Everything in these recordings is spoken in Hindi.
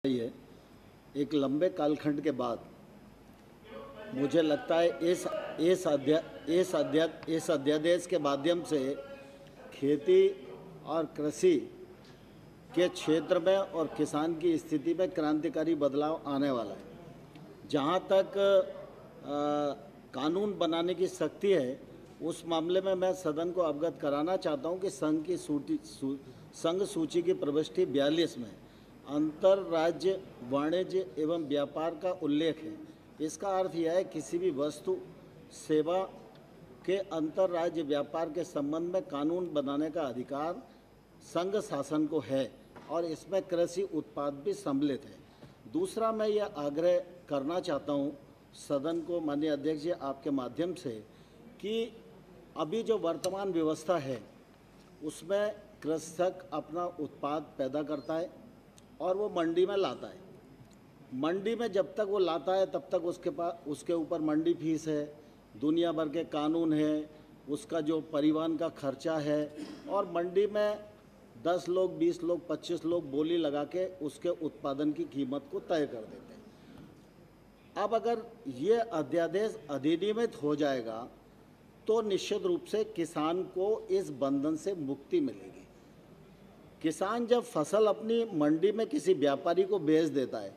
रही है। एक लंबे कालखंड के बाद मुझे लगता है इस अध्यादेश के माध्यम से खेती और कृषि के क्षेत्र में और किसान की स्थिति में क्रांतिकारी बदलाव आने वाला है। जहाँ तक कानून बनाने की शक्ति है, उस मामले में मैं सदन को अवगत कराना चाहता हूँ कि संघ सूची की प्रविष्टि 42 में अंतर्राज्य वाणिज्य एवं व्यापार का उल्लेख है। इसका अर्थ यह है किसी भी वस्तु सेवा के अंतर्राज्य व्यापार के संबंध में कानून बनाने का अधिकार संघ शासन को है और इसमें कृषि उत्पाद भी सम्मिलित है। दूसरा, मैं यह आग्रह करना चाहता हूँ सदन को, माननीय अध्यक्ष जी, आपके माध्यम से कि अभी जो वर्तमान व्यवस्था है उसमें कृषक अपना उत्पाद पैदा करता है और वो मंडी में लाता है। मंडी में जब तक वो लाता है तब तक उसके ऊपर मंडी फीस है, दुनिया भर के कानून है, उसका जो परिवहन का खर्चा है और मंडी में 10 लोग, 20 लोग, 25 लोग बोली लगा के उसके उत्पादन की कीमत को तय कर देते हैं। अब अगर ये अध्यादेश अधिनियमित हो जाएगा तो निश्चित रूप से किसान को इस बंधन से मुक्ति मिलेगी। किसान जब फसल अपनी मंडी में किसी व्यापारी को बेच देता है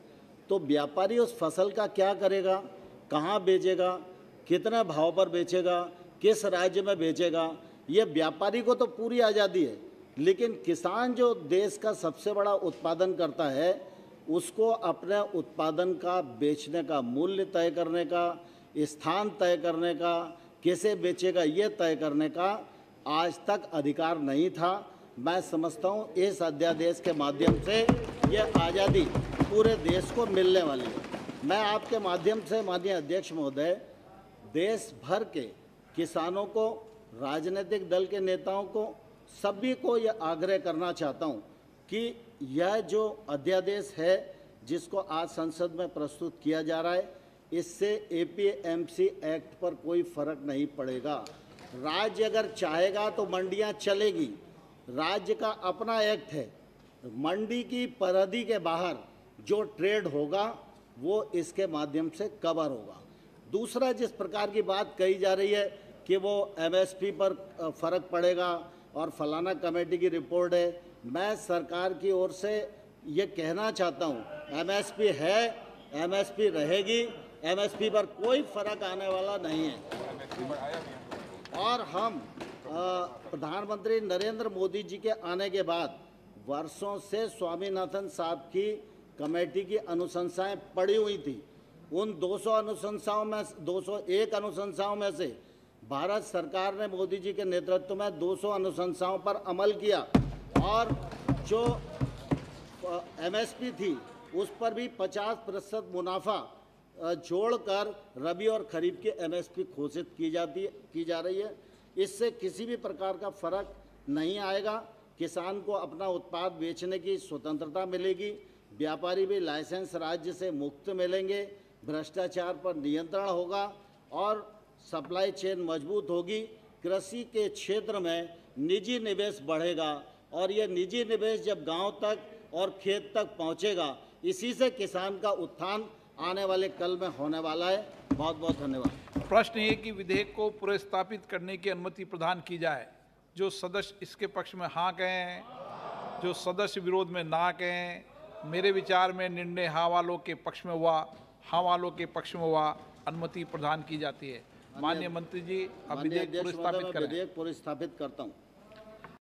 तो व्यापारी उस फसल का क्या करेगा, कहाँ बेचेगा, कितने भाव पर बेचेगा, किस राज्य में बेचेगा, ये व्यापारी को तो पूरी आज़ादी है। लेकिन किसान जो देश का सबसे बड़ा उत्पादन करता है उसको अपने उत्पादन का बेचने का मूल्य तय करने का, स्थान तय करने का, कैसे बेचेगा ये तय करने का आज तक अधिकार नहीं था। मैं समझता हूँ इस अध्यादेश के माध्यम से ये आज़ादी पूरे देश को मिलने वाली है। मैं आपके माध्यम से माननीय अध्यक्ष महोदय देश भर के किसानों को, राजनीतिक दल के नेताओं को, सभी को यह आग्रह करना चाहता हूँ कि यह जो अध्यादेश है जिसको आज संसद में प्रस्तुत किया जा रहा है, इससे एपीएमसी एक्ट पर कोई फर्क नहीं पड़ेगा। राज्य अगर चाहेगा तो मंडियाँ चलेगी, राज्य का अपना एक्ट है। मंडी की परिधि के बाहर जो ट्रेड होगा वो इसके माध्यम से कवर होगा। दूसरा, जिस प्रकार की बात कही जा रही है कि वो एमएसपी पर फर्क पड़ेगा और फलाना कमेटी की रिपोर्ट है, मैं सरकार की ओर से ये कहना चाहता हूँ एमएसपी है, एमएसपी रहेगी, एमएसपी पर कोई फर्क आने वाला नहीं है। और हम प्रधानमंत्री नरेंद्र मोदी जी के आने के बाद वर्षों से स्वामीनाथन साहब की कमेटी की अनुशंसाएं पड़ी हुई थी। उन 201 अनुशंसाओं में से भारत सरकार ने मोदी जी के नेतृत्व में 200 अनुशंसाओं पर अमल किया और जो एमएसपी थी उस पर भी 50% मुनाफा जोड़कर रबी और खरीफ की एमएसपी घोषित की जा रही है। इससे किसी भी प्रकार का फर्क नहीं आएगा। किसान को अपना उत्पाद बेचने की स्वतंत्रता मिलेगी, व्यापारी भी लाइसेंस राज्य से मुक्त मिलेंगे, भ्रष्टाचार पर नियंत्रण होगा और सप्लाई चेन मजबूत होगी। कृषि के क्षेत्र में निजी निवेश बढ़ेगा और ये निजी निवेश जब गांव तक और खेत तक पहुंचेगा, इसी से किसान का उत्थान आने वाले कल में होने वाला है। बहुत बहुत धन्यवाद। प्रश्न ये कि विधेयक को पुनर्स्थापित करने की अनुमति प्रदान की जाए। जो सदस्य इसके पक्ष में हाँ कहें, जो सदस्य विरोध में ना कहें। मेरे विचार में निर्णय हाँ वालों के पक्ष में हुआ, हाँ वालों के पक्ष में हुआ, अनुमति प्रदान की जाती है। माननीय मंत्री जी, अब विधेयक पुनर्स्थापित करें। विधेयक पुनर्स्थापित करता हूँ।